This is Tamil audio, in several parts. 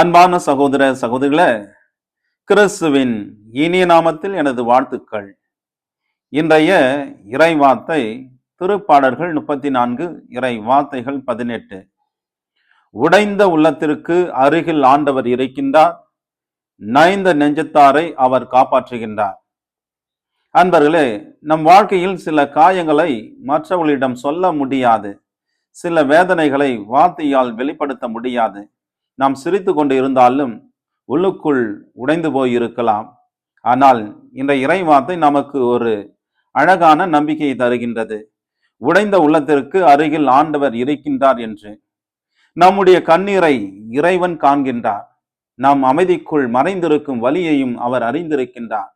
அன்பான சகோதர சகோதரிகளே, கிறிஸ்துவின் இனிய நாமத்தில் எனது வாழ்த்துக்கள். இன்றைய இறைவார்த்தை திருப்பாடல்கள் 34, இறை வார்த்தைகள் 18. உடைந்த உள்ளத்திற்கு அருகில் ஆண்டவர் இருக்கின்றார், நைந்த நெஞ்சத்தாரை அவர் காப்பாற்றுகின்றார். அன்பர்களே, நம் வாழ்க்கையில் சில காயங்களை மற்றவர்களிடம் சொல்ல முடியாது, சில வேதனைகளை வார்த்தையால் வெளிப்படுத்த முடியாது. நாம் சிரித்து கொண்டு இருந்தாலும் உள்ளுக்குள் உடைந்து போயிருக்கலாம். ஆனால் இந்த இறைவார்த்தை நமக்கு ஒரு அழகான நம்பிக்கையை தருகின்றது. உடைந்த உள்ளத்திற்கு அருகில் ஆண்டவர் இருக்கின்றார் என்று. நம்முடைய கண்ணீரை இறைவன் காண்கின்றார். நாம் அமைதிக்குள் மறைந்திருக்கும் வலியையும் அவர் அறிந்திருக்கின்றார்.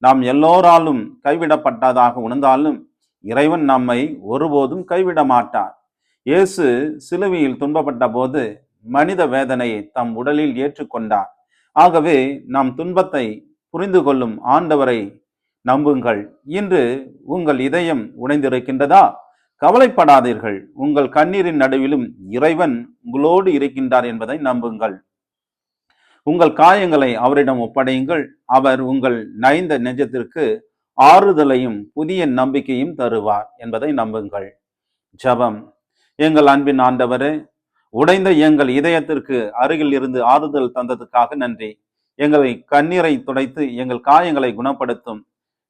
நாம் எல்லோராலும் கைவிடப்பட்டதாக உணர்ந்தாலும் இறைவன் நம்மை ஒருபோதும் கைவிட மாட்டார். இயேசு சிலுவையில் துன்பப்பட்ட போது மனித வேதனையை தம் உடலில் ஏற்றுக்கொண்டார். ஆகவே நாம் துன்பத்தை புரிந்து கொள்ளும் ஆண்டவரை நம்புங்கள். இன்று உங்கள் இதயம் உடைந்திருக்கின்றதா? கவலைப்படாதீர்கள். உங்கள் கண்ணீரின் நடுவிலும் இறைவன் உங்களோடு இருக்கின்றார் என்பதை நம்புங்கள். உங்கள் காயங்களை அவரிடம் ஒப்படையுங்கள். அவர் உங்கள் நைந்த நெஞ்சத்திற்கு ஆறுதலையும் புதிய நம்பிக்கையும் தருவார் என்பதை நம்புங்கள். ஜெபம். எங்கள் அன்பின் ஆண்டவரே, உடைந்த எங்கள் இதயத்திற்கு அருகில் இருந்து ஆறுதல் தந்ததுக்காக நன்றி. எங்களை கண்ணீரை துடைத்து எங்கள் காயங்களை குணப்படுத்தும்.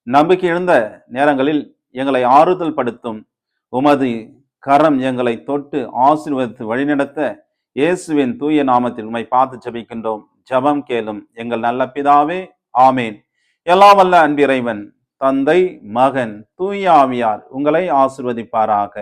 நம்பிக்கை இழந்த நேரங்களில் எங்களை ஆறுதல் படுத்தும். உமது கரம் எங்களை தொட்டு ஆசீர்வதித்து வழிநடத்த இயேசுவின் தூய நாமத்தில் உம்மை பார்த்து ஜெபிக்கின்றோம். ஜெபம் கேளும் எங்கள் நல்ல பிதாவே, ஆமேன். எல்லாம் வல்ல அன்பிறைவன், தந்தை, மகன், தூய ஆவியார் உங்களை ஆசீர்வதிப்பாராக.